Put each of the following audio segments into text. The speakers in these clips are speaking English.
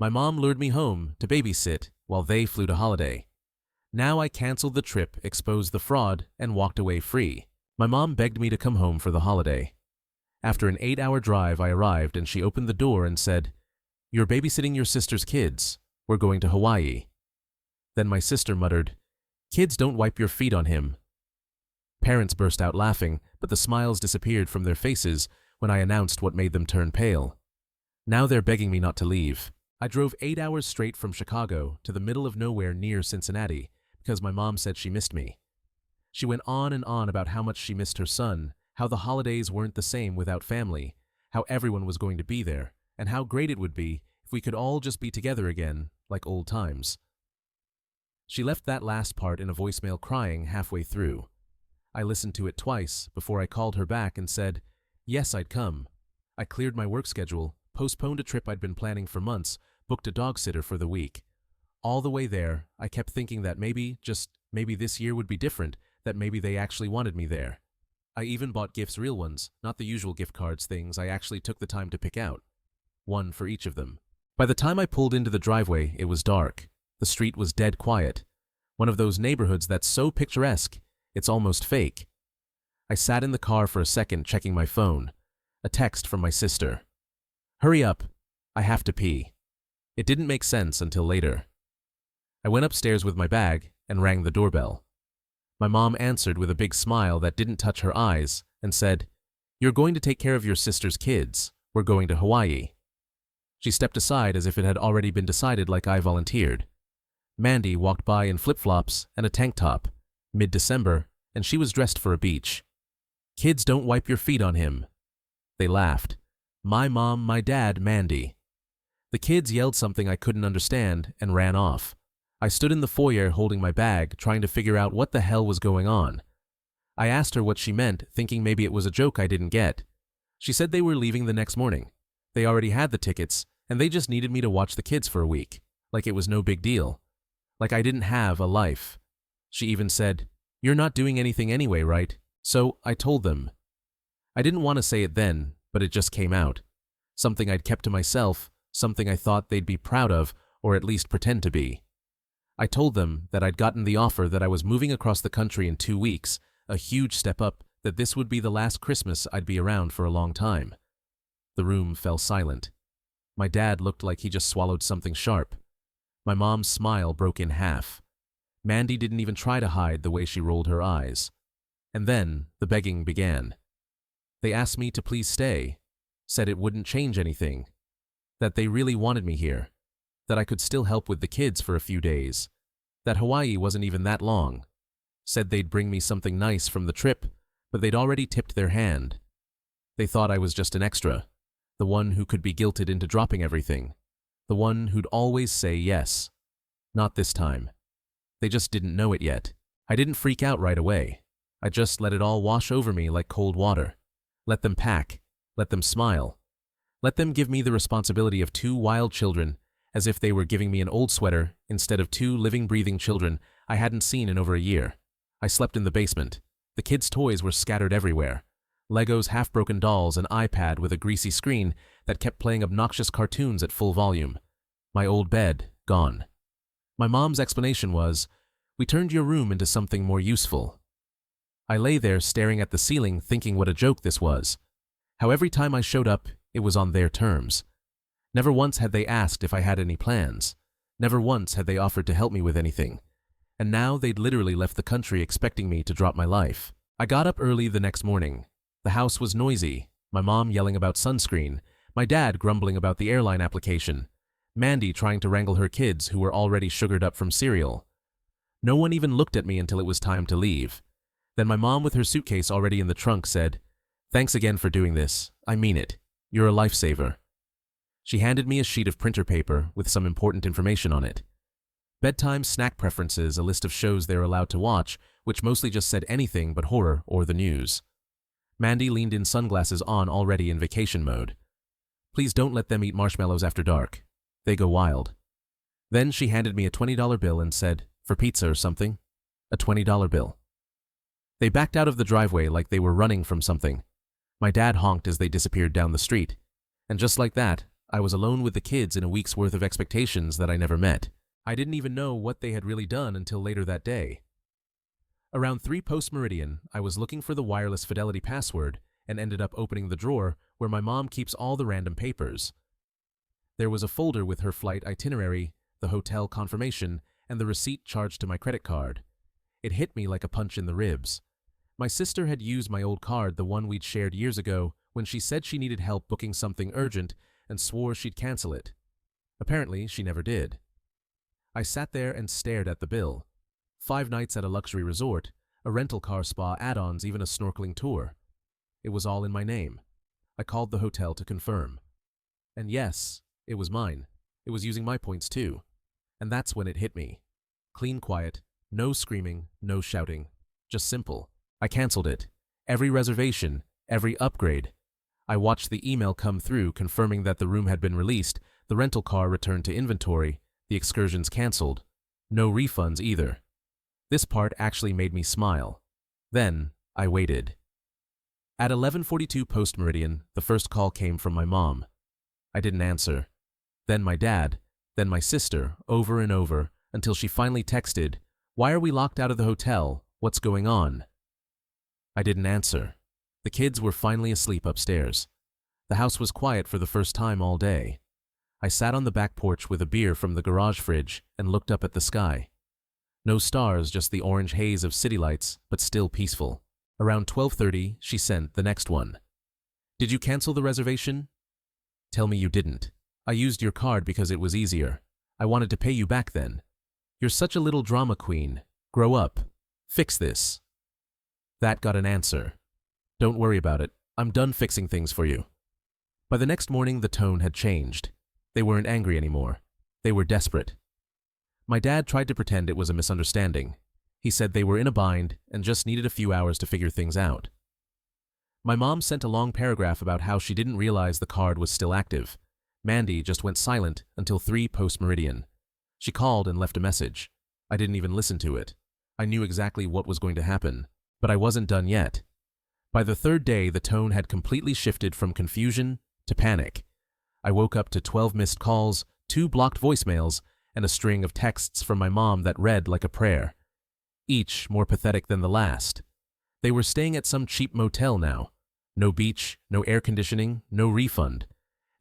My mom lured me home to babysit while they flew to holiday. Now I canceled the trip, exposed the fraud, and walked away free. My mom begged me to come home for the holiday. After an 8-hour drive, I arrived and she opened the door and said, "You're babysitting your sister's kids. We're going to Hawaii." Then my sister muttered, "Kids don't wipe your feet on him." Parents burst out laughing, but the smiles disappeared from their faces when I announced what made them turn pale. Now they're begging me not to leave. I drove 8 hours straight from Chicago to the middle of nowhere near Cincinnati because my mom said she missed me. She went on and on about how much she missed her son, how the holidays weren't the same without family, how everyone was going to be there, and how great it would be if we could all just be together again, like old times. She left that last part in a voicemail crying halfway through. I listened to it twice before I called her back and said, yes, I'd come. I cleared my work schedule, postponed a trip I'd been planning for months, booked a dog sitter for the week. All the way there, I kept thinking that maybe, just maybe this year would be different, that maybe they actually wanted me there. I even bought gifts, real ones, not the usual gift cards things I actually took the time to pick out. One for each of them. By the time I pulled into the driveway, it was dark. The street was dead quiet. One of those neighborhoods that's so picturesque, it's almost fake. I sat in the car for a second checking my phone. A text from my sister. "Hurry up. I have to pee." It didn't make sense until later. I went upstairs with my bag and rang the doorbell. My mom answered with a big smile that didn't touch her eyes and said, "You're going to take care of your sister's kids. We're going to Hawaii." She stepped aside as if it had already been decided, like I volunteered. Mandy walked by in flip-flops and a tank top, mid-December, and she was dressed for a beach. "Kids don't wipe your feet on him." They laughed. My mom, my dad, Mandy. The kids yelled something I couldn't understand and ran off. I stood in the foyer holding my bag, trying to figure out what the hell was going on. I asked her what she meant, thinking maybe it was a joke I didn't get. She said they were leaving the next morning. They already had the tickets, and they just needed me to watch the kids for a week, like it was no big deal. Like I didn't have a life. She even said, "You're not doing anything anyway, right?" So I told them. I didn't want to say it then, but it just came out. Something I'd kept to myself, something I thought they'd be proud of, or at least pretend to be. I told them that I'd gotten the offer, that I was moving across the country in 2 weeks, a huge step up, that this would be the last Christmas I'd be around for a long time. The room fell silent. My dad looked like he just swallowed something sharp. My mom's smile broke in half. Mandy didn't even try to hide the way she rolled her eyes. And then the begging began. They asked me to please stay, said it wouldn't change anything, that they really wanted me here, that I could still help with the kids for a few days, that Hawaii wasn't even that long, said they'd bring me something nice from the trip, but they'd already tipped their hand. They thought I was just an extra, the one who could be guilted into dropping everything, the one who'd always say yes. Not this time. They just didn't know it yet. I didn't freak out right away. I just let it all wash over me like cold water. Let them pack. Let them smile. Let them give me the responsibility of 2 wild children, as if they were giving me an old sweater instead of 2 living, breathing children I hadn't seen in over a year. I slept in the basement. The kids' toys were scattered everywhere. Legos, half-broken dolls, an iPad with a greasy screen that kept playing obnoxious cartoons at full volume. My old bed, gone. My mom's explanation was, "We turned your room into something more useful." I lay there staring at the ceiling, thinking what a joke this was. How every time I showed up, it was on their terms. Never once had they asked if I had any plans. Never once had they offered to help me with anything. And now they'd literally left the country expecting me to drop my life. I got up early the next morning. The house was noisy, my mom yelling about sunscreen, my dad grumbling about the airline application, Mandy trying to wrangle her kids who were already sugared up from cereal. No one even looked at me until it was time to leave. Then my mom, with her suitcase already in the trunk, said, "Thanks again for doing this. I mean it. You're a lifesaver." She handed me a sheet of printer paper with some important information on it. Bedtime snack preferences, a list of shows they're allowed to watch, which mostly just said anything but horror or the news. Mandy leaned in, sunglasses on, already in vacation mode. "Please don't let them eat marshmallows after dark. They go wild." Then she handed me a $20 bill and said, "For pizza or something?" A $20 bill. They backed out of the driveway like they were running from something. My dad honked as they disappeared down the street. And just like that, I was alone with the kids in a week's worth of expectations that I never met. I didn't even know what they had really done until later that day. Around 3 post-meridian, I was looking for the wireless fidelity password and ended up opening the drawer where my mom keeps all the random papers. There was a folder with her flight itinerary, the hotel confirmation, and the receipt charged to my credit card. It hit me like a punch in the ribs. My sister had used my old card, the one we'd shared years ago, when she said she needed help booking something urgent and swore she'd cancel it. Apparently, she never did. I sat there and stared at the bill. 5 nights at a luxury resort, a rental car spa add-ons, even a snorkeling tour. It was all in my name. I called the hotel to confirm. And yes, it was mine. It was using my points too. And that's when it hit me. Clean quiet, no screaming, no shouting. Just simple. I canceled it. Every reservation, every upgrade. I watched the email come through confirming that the room had been released, the rental car returned to inventory, the excursions canceled. No refunds either. This part actually made me smile. Then, I waited. At 11:42 post-meridian, the first call came from my mom. I didn't answer. Then my dad, then my sister, over and over, until she finally texted, "Why are we locked out of the hotel? What's going on?" I didn't answer. The kids were finally asleep upstairs. The house was quiet for the first time all day. I sat on the back porch with a beer from the garage fridge and looked up at the sky. No stars, just the orange haze of city lights, but still peaceful. Around 12:30, she sent the next one. "Did you cancel the reservation?" "Tell me you didn't. I used your card because it was easier. I wanted to pay you back then. You're such a little drama queen. Grow up. Fix this." That got an answer. "Don't worry about it. I'm done fixing things for you." By the next morning, the tone had changed. They weren't angry anymore. They were desperate. My dad tried to pretend it was a misunderstanding. He said they were in a bind and just needed a few hours to figure things out. My mom sent a long paragraph about how she didn't realize the card was still active. Mandy just went silent until 3 post-meridian. She called and left a message. I didn't even listen to it. I knew exactly what was going to happen, but I wasn't done yet. By the 3rd day, the tone had completely shifted from confusion to panic. I woke up to 12 missed calls, 2 blocked voicemails, and a string of texts from my mom that read like a prayer. Each more pathetic than the last. They were staying at some cheap motel now. No beach, no air conditioning, no refund.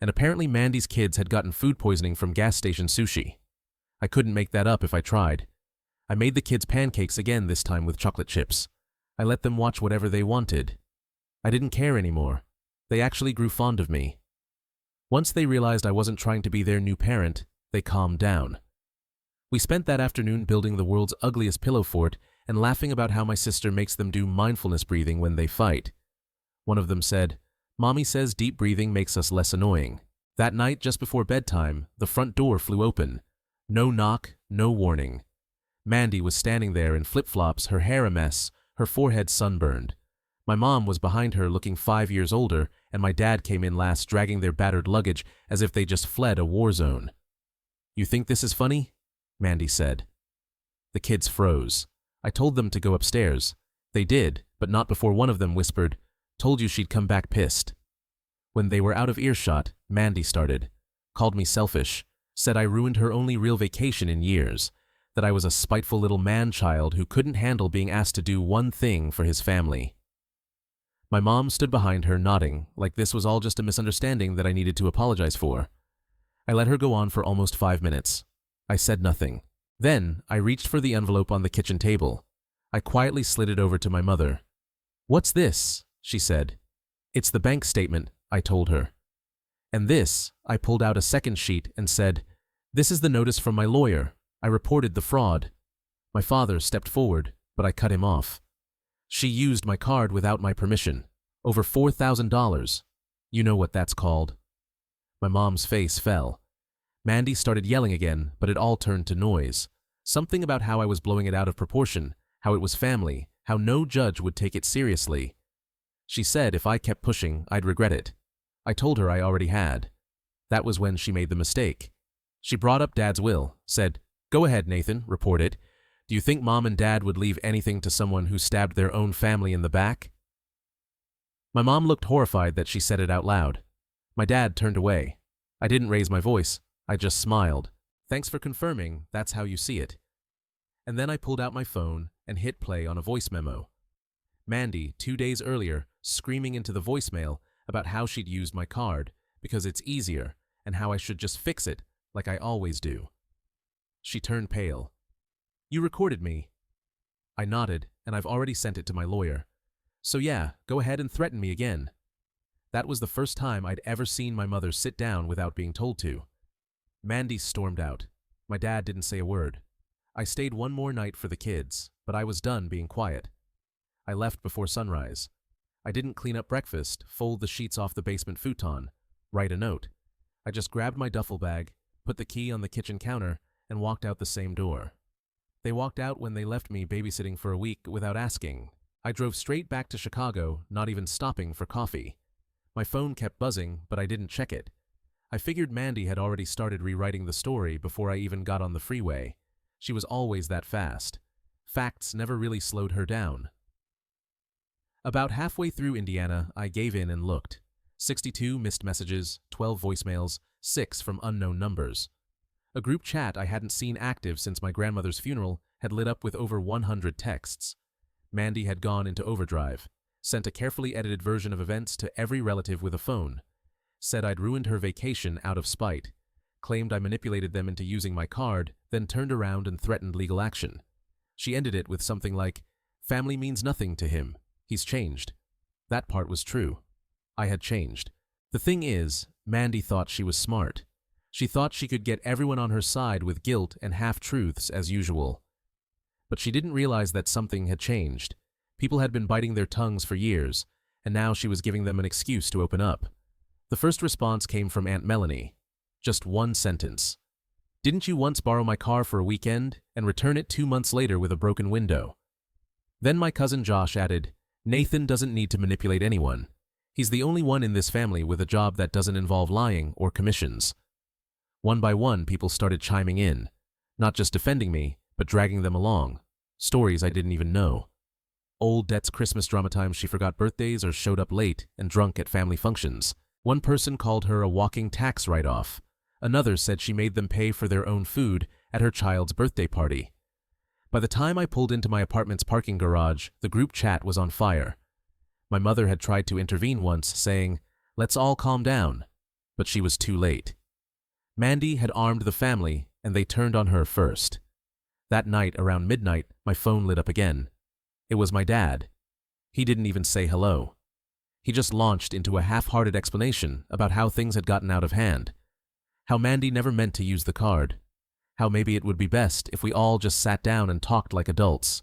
And apparently Mandy's kids had gotten food poisoning from gas station sushi. I couldn't make that up if I tried. I made the kids pancakes again, this time with chocolate chips. I let them watch whatever they wanted. I didn't care anymore. They actually grew fond of me. Once they realized I wasn't trying to be their new parent, they calmed down. We spent that afternoon building the world's ugliest pillow fort and laughing about how my sister makes them do mindfulness breathing when they fight. One of them said, "Mommy says deep breathing makes us less annoying." That night, just before bedtime, the front door flew open. No knock, no warning. Mandy was standing there in flip-flops, her hair a mess, her forehead sunburned. My mom was behind her looking 5 years older, and my dad came in last dragging their battered luggage as if they just fled a war zone. "You think this is funny?" Mandy said. The kids froze. I told them to go upstairs. They did, but not before one of them whispered, "Told you she'd come back pissed." When they were out of earshot, Mandy started. Called me selfish. Said I ruined her only real vacation in years. That I was a spiteful little man-child who couldn't handle being asked to do one thing for his family. My mom stood behind her, nodding, like this was all just a misunderstanding that I needed to apologize for. I let her go on for almost 5 minutes. I said nothing. Then, I reached for the envelope on the kitchen table. I quietly slid it over to my mother. "What's this?" she said. "It's the bank statement," I told her. "And this," I pulled out a second sheet and said, "This is the notice from my lawyer. I reported the fraud." My father stepped forward, but I cut him off. "She used my card without my permission. Over $4,000. You know what that's called." My mom's face fell. Mandy started yelling again, but it all turned to noise. Something about how I was blowing it out of proportion, how it was family, how no judge would take it seriously. She said if I kept pushing, I'd regret it. I told her I already had. That was when she made the mistake. She brought up Dad's will, said, "Go ahead, Nathan, report it. Do you think Mom and Dad would leave anything to someone who stabbed their own family in the back?" My mom looked horrified that she said it out loud. My dad turned away. I didn't raise my voice. I just smiled. Thanks for confirming, that's how you see it. And then I pulled out my phone and hit play on a voice memo. Mandy, 2 days earlier, screaming into the voicemail about how she'd used my card because it's easier and how I should just fix it like I always do. She turned pale. You recorded me. I nodded, and I've already sent it to my lawyer. So yeah, go ahead and threaten me again. That was the first time I'd ever seen my mother sit down without being told to. Mandy stormed out. My dad didn't say a word. I stayed one more night for the kids, but I was done being quiet. I left before sunrise. I didn't clean up breakfast, fold the sheets off the basement futon, write a note. I just grabbed my duffel bag, put the key on the kitchen counter, and walked out the same door. They walked out when they left me babysitting for a week without asking. I drove straight back to Chicago, not even stopping for coffee. My phone kept buzzing, but I didn't check it. I figured Mandy had already started rewriting the story before I even got on the freeway. She was always that fast. Facts never really slowed her down. About halfway through Indiana, I gave in and looked. 62 missed messages, 12 voicemails, 6 from unknown numbers. A group chat I hadn't seen active since my grandmother's funeral had lit up with over 100 texts. Mandy had gone into overdrive, sent a carefully edited version of events to every relative with a phone, said I'd ruined her vacation out of spite, claimed I manipulated them into using my card, then turned around and threatened legal action. She ended it with something like, "Family means nothing to him. He's changed." That part was true. I had changed. The thing is, Mandy thought she was smart. She thought she could get everyone on her side with guilt and half-truths as usual. But she didn't realize that something had changed. People had been biting their tongues for years, and now she was giving them an excuse to open up. The first response came from Aunt Melanie. Just one sentence. "Didn't you once borrow my car for a weekend and return it 2 months later with a broken window?" Then my cousin Josh added, "Nathan doesn't need to manipulate anyone. He's the only one in this family with a job that doesn't involve lying or commissions." One by one, people started chiming in, not just defending me, but dragging them along. Stories I didn't even know. Old Det's Christmas drama times she forgot birthdays or showed up late and drunk at family functions. One person called her a walking tax write-off. Another said she made them pay for their own food at her child's birthday party. By the time I pulled into my apartment's parking garage, the group chat was on fire. My mother had tried to intervene once, saying, "Let's all calm down," but she was too late. Mandy had armed the family, and they turned on her first. That night, around midnight, my phone lit up again. It was my dad. He didn't even say hello. He just launched into a half-hearted explanation about how things had gotten out of hand, how Mandy never meant to use the card, how maybe it would be best if we all just sat down and talked like adults.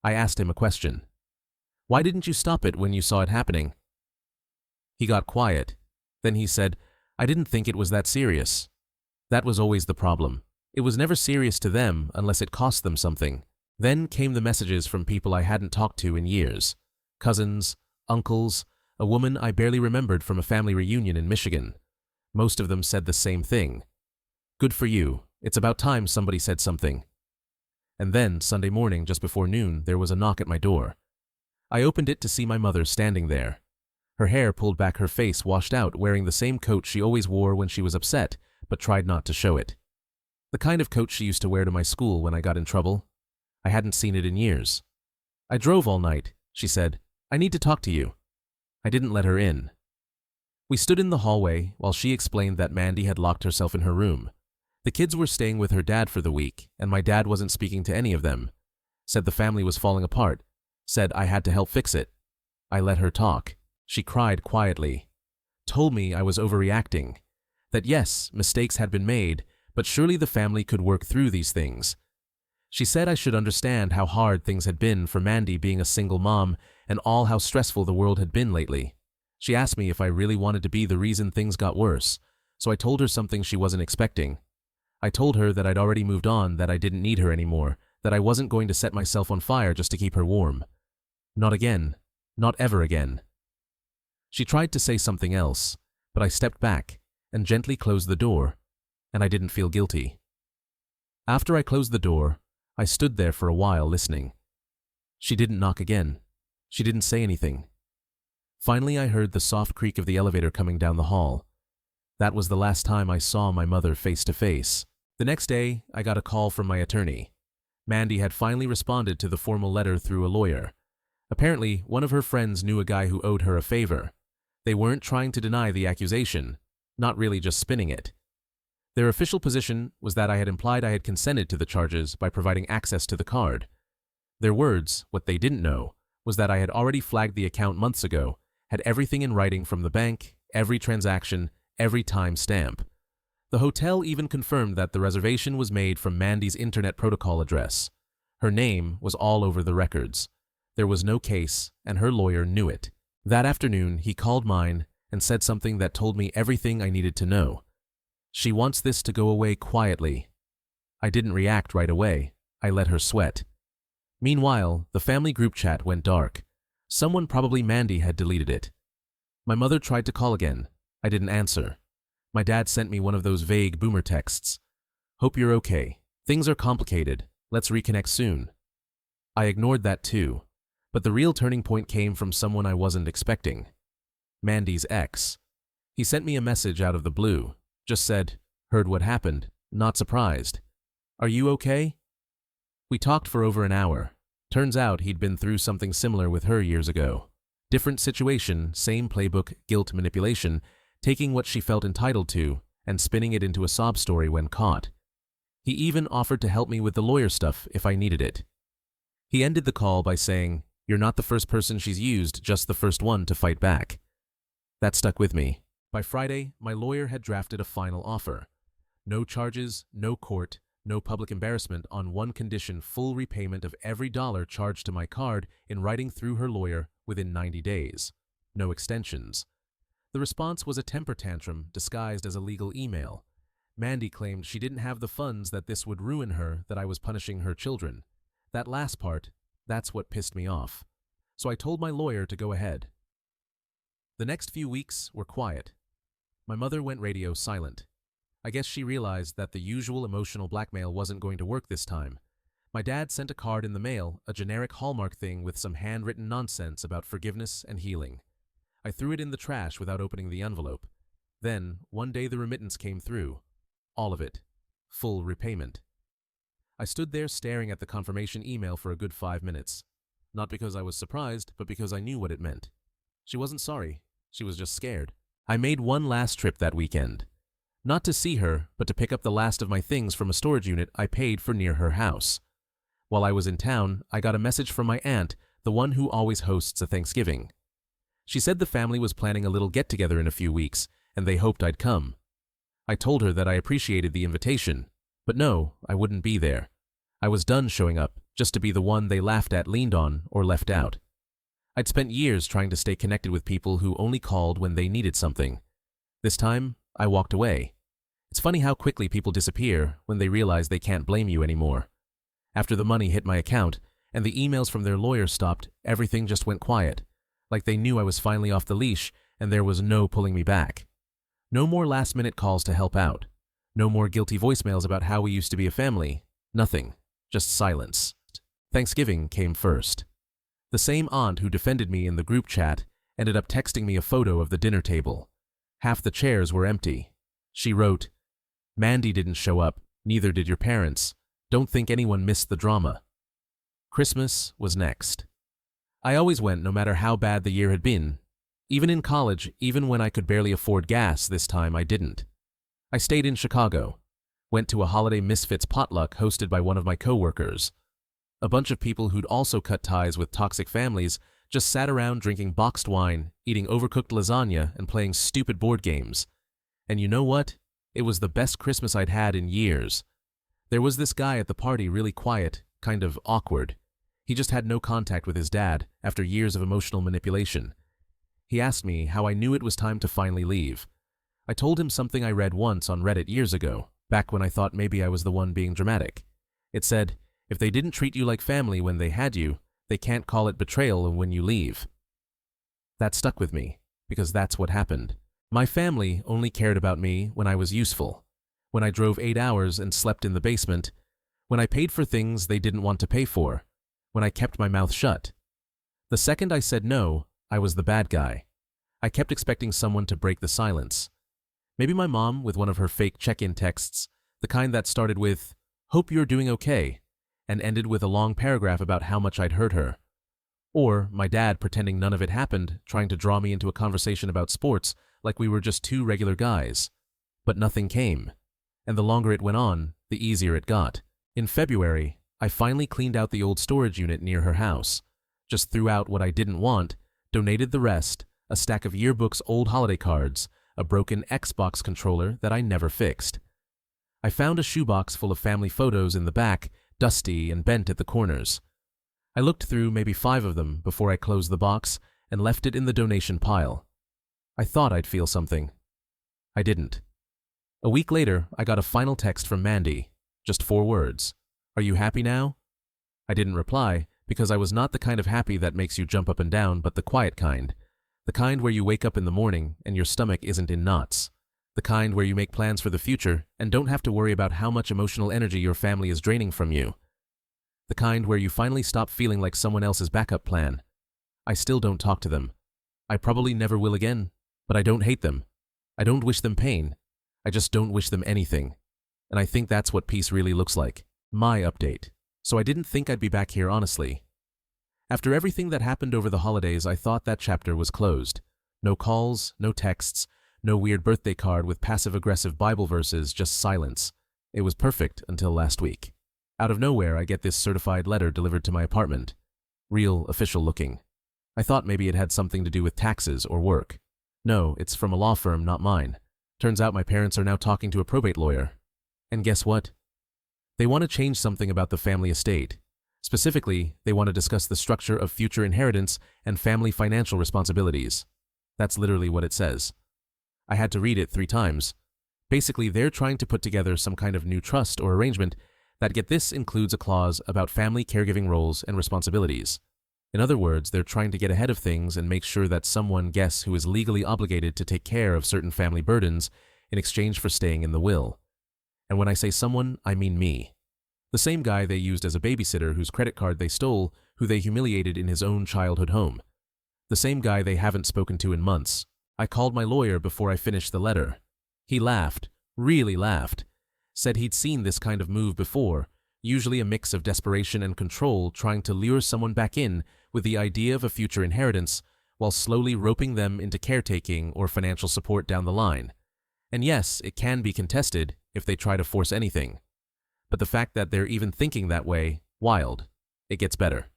I asked him a question. "Why didn't you stop it when you saw it happening?" He got quiet. Then he said, "I didn't think it was that serious." That was always the problem. It was never serious to them unless it cost them something. Then came the messages from people I hadn't talked to in years. Cousins, uncles, a woman I barely remembered from a family reunion in Michigan. Most of them said the same thing. "Good for you. It's about time somebody said something." And then, Sunday morning, just before noon, there was a knock at my door. I opened it to see my mother standing there. Her hair pulled back, her face washed out, wearing the same coat she always wore when she was upset, but tried not to show it. The kind of coat she used to wear to my school when I got in trouble. I hadn't seen it in years. "I drove all night," she said. "I need to talk to you." I didn't let her in. We stood in the hallway while she explained that Mandy had locked herself in her room. The kids were staying with her dad for the week, and my dad wasn't speaking to any of them. Said the family was falling apart. Said I had to help fix it. I let her talk. She cried quietly. Told me I was overreacting. That yes, mistakes had been made, but surely the family could work through these things. She said I should understand how hard things had been for Mandy being a single mom and all how stressful the world had been lately. She asked me if I really wanted to be the reason things got worse, so I told her something she wasn't expecting. I told her that I'd already moved on, that I didn't need her anymore, that I wasn't going to set myself on fire just to keep her warm. Not again. Not ever again. She tried to say something else, but I stepped back and gently closed the door, and I didn't feel guilty. After I closed the door, I stood there for a while listening. She didn't knock again. She didn't say anything. Finally, I heard the soft creak of the elevator coming down the hall. That was the last time I saw my mother face to face. The next day, I got a call from my attorney. Mandy had finally responded to the formal letter through a lawyer. Apparently, one of her friends knew a guy who owed her a favor. They weren't trying to deny the accusation, not really just spinning it. Their official position was that I had implied I had consented to the charges by providing access to the card. Their words, what they didn't know, was that I had already flagged the account months ago, had everything in writing from the bank, every transaction, every time stamp. The hotel even confirmed that the reservation was made from Mandy's internet protocol address. Her name was all over the records. There was no case, and her lawyer knew it. That afternoon, he called mine and said something that told me everything I needed to know. She wants this to go away quietly. I didn't react right away. I let her sweat. Meanwhile, the family group chat went dark. Someone, probably Mandy, had deleted it. My mother tried to call again. I didn't answer. My dad sent me one of those vague boomer texts. Hope you're okay. Things are complicated. Let's reconnect soon. I ignored that too. But the real turning point came from someone I wasn't expecting. Mandy's ex. He sent me a message out of the blue. Just said, heard what happened. Not surprised. Are you okay? We talked for over an hour. Turns out he'd been through something similar with her years ago. Different situation, same playbook, guilt manipulation, taking what she felt entitled to and spinning it into a sob story when caught. He even offered to help me with the lawyer stuff if I needed it. He ended the call by saying, "You're not the first person she's used, just the first one to fight back." That stuck with me. By Friday, my lawyer had drafted a final offer. No charges, no court, no public embarrassment, on one condition: full repayment of every dollar charged to my card in writing through her lawyer within 90 days. No extensions. The response was a temper tantrum disguised as a legal email. Mandy claimed she didn't have the funds, that this would ruin her, that I was punishing her children. That last part, that's what pissed me off. So I told my lawyer to go ahead. The next few weeks were quiet. My mother went radio silent. I guess she realized that the usual emotional blackmail wasn't going to work this time. My dad sent a card in the mail, a generic Hallmark thing with some handwritten nonsense about forgiveness and healing. I threw it in the trash without opening the envelope. Then, one day, the remittance came through. All of it. Full repayment. I stood there staring at the confirmation email for a good 5 minutes. Not because I was surprised, but because I knew what it meant. She wasn't sorry. She was just scared. I made one last trip that weekend. Not to see her, but to pick up the last of my things from a storage unit I paid for near her house. While I was in town, I got a message from my aunt, the one who always hosts a Thanksgiving. She said the family was planning a little get-together in a few weeks, and they hoped I'd come. I told her that I appreciated the invitation, but no, I wouldn't be there. I was done showing up, just to be the one they laughed at, leaned on, or left out. I'd spent years trying to stay connected with people who only called when they needed something. This time, I walked away. It's funny how quickly people disappear when they realize they can't blame you anymore. After the money hit my account, and the emails from their lawyers stopped, everything just went quiet. Like they knew I was finally off the leash, and there was no pulling me back. No more last-minute calls to help out. No more guilty voicemails about how we used to be a family. Nothing. Just silence. Thanksgiving came first. The same aunt who defended me in the group chat ended up texting me a photo of the dinner table. Half the chairs were empty. She wrote, "Mandy didn't show up, neither did your parents. Don't think anyone missed the drama." Christmas was next. I always went no matter how bad the year had been. Even in college, even when I could barely afford gas, this time I didn't. I stayed in Chicago. Went to a holiday misfits potluck hosted by one of my coworkers. A bunch of people who'd also cut ties with toxic families just sat around drinking boxed wine, eating overcooked lasagna, and playing stupid board games. And you know what? It was the best Christmas I'd had in years. There was this guy at the party, really quiet, kind of awkward. He just had no contact with his dad after years of emotional manipulation. He asked me how I knew it was time to finally leave. I told him something I read once on Reddit years ago, back when I thought maybe I was the one being dramatic. It said, if they didn't treat you like family when they had you, they can't call it betrayal when you leave. That stuck with me, because that's what happened. My family only cared about me when I was useful, when I drove 8 hours and slept in the basement, when I paid for things they didn't want to pay for, when I kept my mouth shut. The second I said no, I was the bad guy. I kept expecting someone to break the silence. Maybe my mom with one of her fake check-in texts, the kind that started with, "Hope you're doing okay," and ended with a long paragraph about how much I'd hurt her. Or my dad pretending none of it happened, trying to draw me into a conversation about sports like we were just two regular guys. But nothing came. And the longer it went on, the easier it got. In February, I finally cleaned out the old storage unit near her house, just threw out what I didn't want, donated the rest, a stack of yearbooks, old holiday cards, a broken Xbox controller that I never fixed. I found a shoebox full of family photos in the back, dusty and bent at the corners. I looked through maybe 5 of them before I closed the box and left it in the donation pile. I thought I'd feel something. I didn't. A week later, I got a final text from Mandy, just 4 words. "Are you happy now?" I didn't reply because I was not the kind of happy that makes you jump up and down, but the quiet kind. The kind where you wake up in the morning and your stomach isn't in knots. The kind where you make plans for the future and don't have to worry about how much emotional energy your family is draining from you. The kind where you finally stop feeling like someone else's backup plan. I still don't talk to them. I probably never will again, but I don't hate them. I don't wish them pain. I just don't wish them anything. And I think that's what peace really looks like. My update. So I didn't think I'd be back here, honestly. After everything that happened over the holidays, I thought that chapter was closed. No calls, no texts, no weird birthday card with passive-aggressive Bible verses, just silence. It was perfect until last week. Out of nowhere, I get this certified letter delivered to my apartment. Real, official looking. I thought maybe it had something to do with taxes or work. No, it's from a law firm, not mine. Turns out my parents are now talking to a probate lawyer. And guess what? They want to change something about the family estate. Specifically, they want to discuss the structure of future inheritance and family financial responsibilities. That's literally what it says. I had to read it 3 times. Basically, they're trying to put together some kind of new trust or arrangement that, get this, includes a clause about family caregiving roles and responsibilities. In other words, they're trying to get ahead of things and make sure that someone guess who is legally obligated to take care of certain family burdens in exchange for staying in the will. And when I say someone, I mean me. The same guy they used as a babysitter whose credit card they stole, who they humiliated in his own childhood home. The same guy they haven't spoken to in months. I called my lawyer before I finished the letter. He laughed, really laughed, said he'd seen this kind of move before, usually a mix of desperation and control, trying to lure someone back in with the idea of a future inheritance while slowly roping them into caretaking or financial support down the line. And yes, it can be contested if they try to force anything. But the fact that they're even thinking that way, wild. It gets better.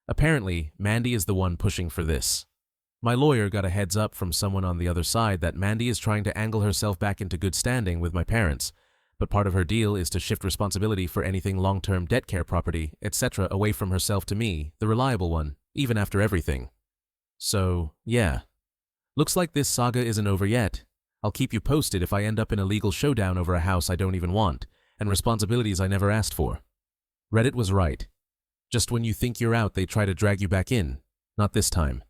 Apparently, Mandy is the one pushing for this. My lawyer got a heads up from someone on the other side that Mandy is trying to angle herself back into good standing with my parents, but part of her deal is to shift responsibility for anything long-term debt care property, etc. away from herself to me, the reliable one, even after everything. So, yeah. Looks like this saga isn't over yet. I'll keep you posted if I end up in a legal showdown over a house I don't even want, and responsibilities I never asked for. Reddit was right. Just when you think you're out, they try to drag you back in. Not this time.